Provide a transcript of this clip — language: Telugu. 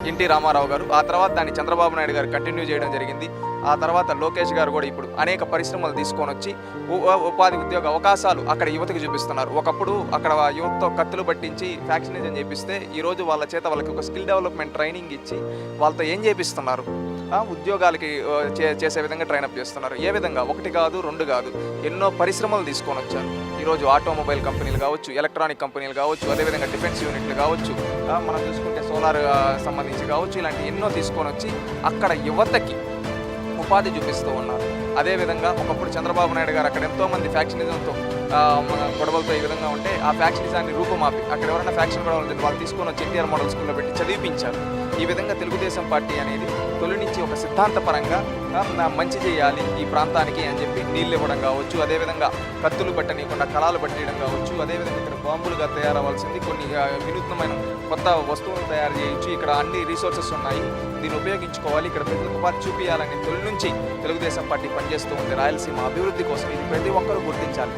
ఎన్టీ రామారావు గారు. ఆ తర్వాత దాన్ని చంద్రబాబు నాయుడు గారు కంటిన్యూ చేయడం జరిగింది. ఆ తర్వాత లోకేష్ గారు కూడా ఇప్పుడు అనేక పరిశ్రమలు తీసుకొనొచ్చి ఉపాధి ఉద్యోగ అవకాశాలు అక్కడ యువతకు చూపిస్తున్నారు. ఒకప్పుడు అక్కడ యువతతో కత్తులు పట్టించి ఫ్యాక్షనిజం చేపిస్తే ఈరోజు వాళ్ళ చేత వాళ్ళకి ఒక స్కిల్ డెవలప్మెంట్ ట్రైనింగ్ ఇచ్చి వాళ్ళతో ఏం చేపిస్తున్నారు, ఉద్యోగాలకి చేసే విధంగా ట్రైనప్ చేస్తున్నారు. ఏ విధంగా? ఒకటి కాదు, రెండు కాదు, ఎన్నో పరిశ్రమలు తీసుకొని వచ్చారు. ఈరోజు ఆటోమొబైల్ కంపెనీలు కావచ్చు, ఎలక్ట్రానిక్ కంపెనీలు కావచ్చు, అదేవిధంగా డిఫెన్స్ యూనిట్లు కావచ్చు, మనం చూసుకుంటే సోలార్ సంబంధించి కావచ్చు, ఇలాంటి ఎన్నో తీసుకొని వచ్చి అక్కడ యువతకి ఉపాధి చూపిస్తూ ఉన్నారు. అదేవిధంగా ఒకప్పుడు చంద్రబాబు నాయుడు గారు అక్కడ ఎంతోమంది ఫ్యాక్షనిజంతో గొడవలతో ఈ విధంగా ఉంటే ఆ ఫ్యాక్షనిజాన్ని రూపుమాపి అక్కడ ఎవరైనా ఫ్యాక్షన్ గొడవలు వాళ్ళు తీసుకొని వచ్చి ఎన్టీఆర్ మోడల్ స్కూల్లో పెట్టి చదివించారు. ఈ విధంగా తెలుగుదేశం పార్టీ అనేది తొలి నుంచి ఒక సిద్ధాంతపరంగా మంచి చేయాలి ఈ ప్రాంతానికి అని చెప్పి నీళ్ళు ఇవ్వడం కావచ్చు, అదేవిధంగా కత్తులు పట్టనీయకుండా కళాలు పట్టేయడం కావచ్చు, అదేవిధంగా ఇక్కడ బాంబులుగా తయారవ్వాల్సింది కొన్ని వినూత్నమైన కొత్త వస్తువులు తయారు చేయొచ్చు, ఇక్కడ అన్ని రీసోర్సెస్ ఉన్నాయి, దీన్ని ఉపయోగించుకోవాలి, ఇక్కడ ప్రజలకు ఉపాధి చూపించాలని తొలి నుంచి తెలుగుదేశం పార్టీ పనిచేస్తూ ఉంది రాయలసీమ అభివృద్ధి కోసం. ఇది ప్రతి ఒక్కరూ గుర్తించాలి.